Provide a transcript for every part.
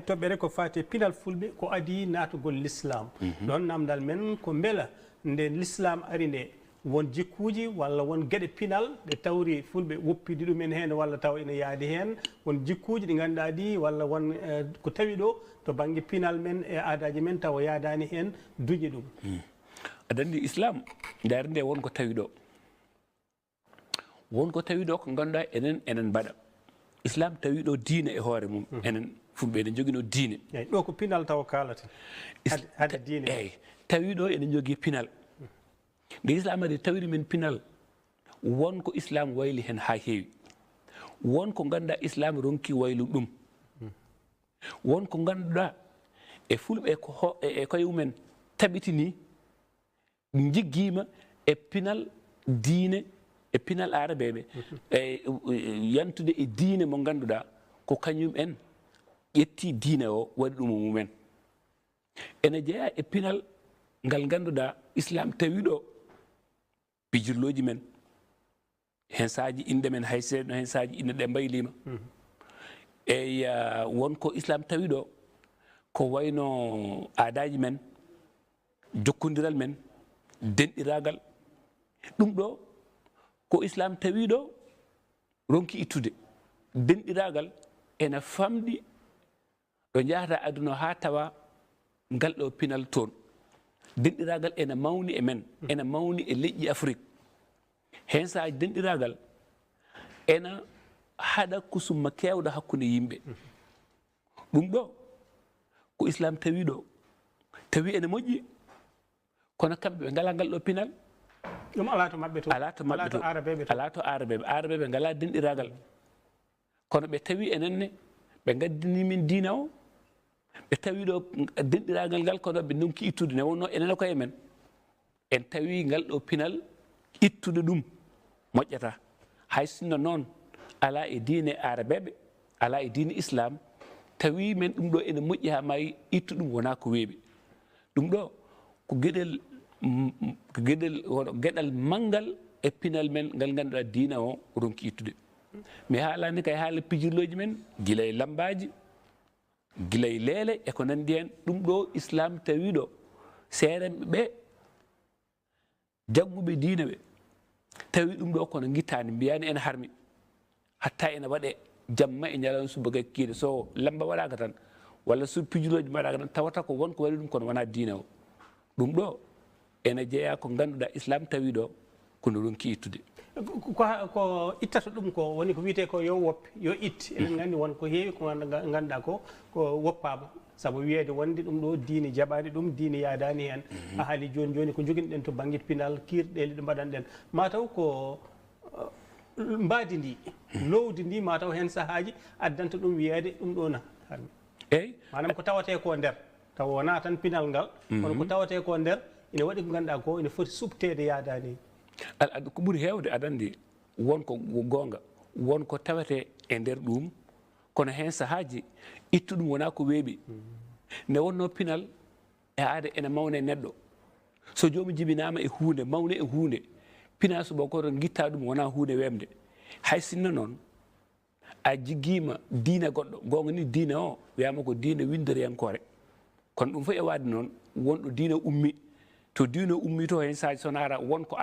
toɓɓere ko fati pinal fulɓe ko adi natugol l'islam ɗon namdal men ko beela nde l'islam ari nde won jikkuji walla won gueɗe pinal ɗe tawri fulɓe woppidi ɗumen hen walla taw ene yaadi hen won jikkuji ɗi ganduɗa ɗi walla won ko tawi ɗo to banggue pinal men e aadaji men tawa yaadani hen duƴi ɗum aɗa andi islam ndaari nde wonko tawi ɗo wonko tawi ɗo ko ganduɗa enen mbaɗa islam tawi ɗo diine e hoore mum enen fulɓe eɗen joguino diine eyyi ɗo ko pinal taw kalata hade diine eyyi tawi ɗo eɗen jogui pinal nde islam ade tawiri men pinal wonko islam wayli hen ha heewi wonko ganduɗa islam ronki waylu ɗum wonko ganduɗa e fulɓe e koye mumen tabitini jigguima e pinal diine e pinal arabeɓe e yantude e diine mo ganduɗa ko kañum en ƴetti diine o waɗi ɗum mumen ene jeeya e pinal ngal ganduɗa islam tawi ɗo pijirloji men hen saji inde men hay seeɗa hen saji inde ɗe mbaylima eyi wonko islam tawi ɗo ko wayno aadaji men jokkodiral men denɗiragal ɗum ɗo ko islam tawi ɗo ronki ittude denɗiragal ene famɗi ɗo jahata aduna ha tawa ngal ɗo pinal toon denɗiragal ene mawni e men ene mawni e leƴƴi Afrique hen saji denɗiragal ena haɗa kusumma kewɗo hakkude yimɓe ɗum ɗo ko islam tawi ɗo tawi ene moƴƴi kono kamɓe ɓe ngala ngal ɗo pinal ɗum ala to mabɓe to ala to mabɓe to ala to arabeɓe ngala denɗiragal kono ɓe tawi enenne ɓe gaddini min diina o ɓe tawi ɗo denɗiragal ngal kono ɓe donki ittude ne wonno enen koye men en tawi ngal ɗo pinal ittude ɗum moƴƴata hay sinno noon ala e diine arabeɓe ala e diine islam tawi men ɗum ɗo ene moƴƴi ha mayi ittu ɗum wona ko weeɓi ɗum ɗo ko gueɗal manggal e pinal men ngal ganduɗa diina o ronki ittude mi haalani kay haala pijirloji men guila e lambaji guila e leele e ko nandi hen ɗum ɗo islam tawi ɗo seeremɓe ɓe jagguɓe diina ɓe tawi ɗum ɗo kono guittani mbiyani ene harmi hatta ene waɗe jamma e ñalawma suba gakkide so lamba waɗaka tan walla so pijirloji mbaɗaka tan tawata ko wonko waɗi ɗum kono wona diina o ɗum ɗo ene jeeya ko ganduɗa islam tawi ɗo kono ronki ittude ko ittata ɗum ko woni ko wiyete ko yo woppe yo itte eɗen gandi won ko heewi ko ganduɗa ko woppama saabu wiyede wonde ɗum ɗo diine jaɓani ɗum diine yadani hen a haali joni joni ko joguinoɗen to banggue pinal kirɗele ɗo mbaɗanɗen mataw ko mbadi ndi lowdi ndi mataw hen saahaji addanta ɗum wiyede ɗum ɗo na eyyi manam ko tawate ko nder taw wona tan pinal ngal kono ko tawate ko nder ine waɗi ko ganduɗa ko ine foti subtede yadani ko ɓuuri hewde aɗa andi wonko gonga wonko tawete e nder ɗum kono hen saahaji ittu ɗum wona ko weeɓi nde wonno pinal e aada ene mawna e neɗɗo so jomum jibinama e hunde mawne e hunde pina suba koto guitta ɗum wona hunde wemde hay sinno noon a jigguima diine goɗɗo gonga ni diine o wiyama ko diine windoriyankore kono ɗum fof e wadde noon wonɗo diine ummi to diine ummi to hen sahaji sono ara wonko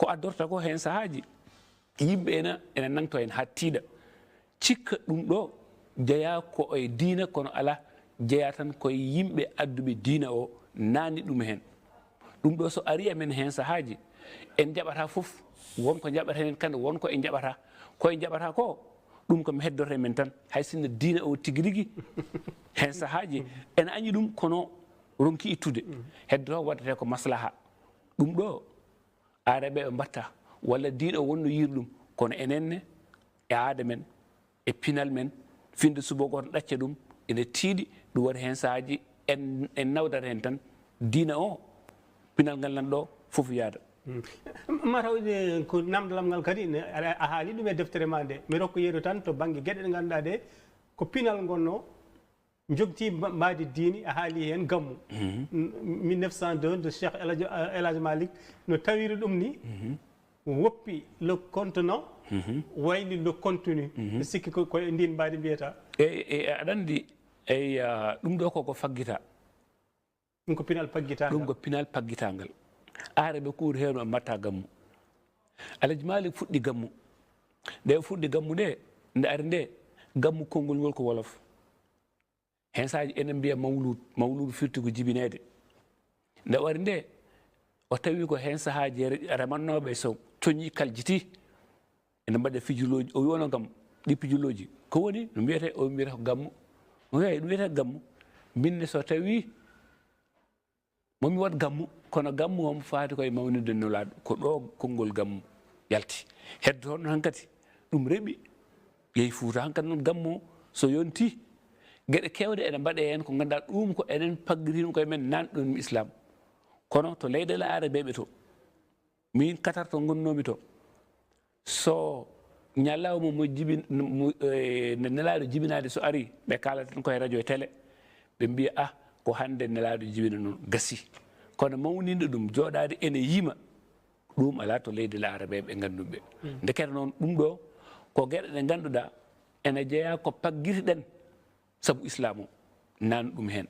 addorta ko hen sahaji yimɓe ene nangto hen ha tiiɗa cikka ɗum ɗo jeeya ko e diina kono ala jeeya tan koye yimɓe adduɓe diina o nanni ɗum hen ɗum ɗo so ari amen hen sahaji en jaɓata foof wonko jaɓata hen kande wonko e jaɓata koye jaɓata ko ɗum komi heddoto men tan hay sinno diina o tigui rigui hen sahaji ene añi ɗum kono ronki ittude heddoto waddete ko maslaha ɗum ɗo araɓe ɓe mbatta walla diina o wonno yiir ɗum kono enenne e aada men e pinal men finde suba goto ɗacca ɗum ene tiiɗi ɗum waɗi hen sahaji en nawdata hen tan diina o pinal ngal nan ɗo foof yaada mataw ko namdalam ngal kadi a haali ɗum e deftere ma nde mi rokko yeeru tan to banggue gueɗe ɗe ganduɗa ɗe ko pinal gonno jogti mbaadi diine a haali hen gammu 1902 de Cheikh El Hadji Malick no tawiri ɗum ni woppi le contenant wayli le contenu sikki koye ndin mbaadi mbiyata e aɗa andi eyi ɗum ɗo koko faggita ɗum ko pinal paggitangal ɗum ko pinal paggitangal aare ɓe kuuri heen o matta gammu Alaji Malik fuɗɗi gammu nde fuɗɗi gammu nde nde ari nde gammu konngol ngol ko wolof hen saji enen mbiya mawlud firti ko jibinede nde wari nde o tawi ko hen sahaji remannoɓe so coñi kaljiti ene mbaɗa fijuloji o wiwono kam ɗi pijuloji ko woni no mbiyete o mbiyata ko gammu oyi ɗum wiyete gammu minne so tawi momi wat gammu kono gammu omo faati koye mawnide nulaɗo ko ɗo konngol gammu yalti hedde toon hankkadi ɗum reɓi yehi Fuuta hankkadi noon gammu so yonti gueɗe kewɗe ene mbaɗe hen ko ganduɗa ɗum ko enen paggitima koye men nanɗon islam kono to leyɗele arabeɓe to min Qatar to gonnomi to so ñallawma mo jibin ne nelaɗo jibinade so ari ɓe kalaten koye radio e télé ɓe mbiya ko hande nelaɗo jibina noon gasi kono mawninde ɗum jooɗade ene yima ɗum ala to leyɗele arabeɓe ganduɓe ndekete noon ɗum ɗo ko gueɗe ɗe ganduɗa ene jeeya ko paggitiɗen saabu islam o nan ɗum hen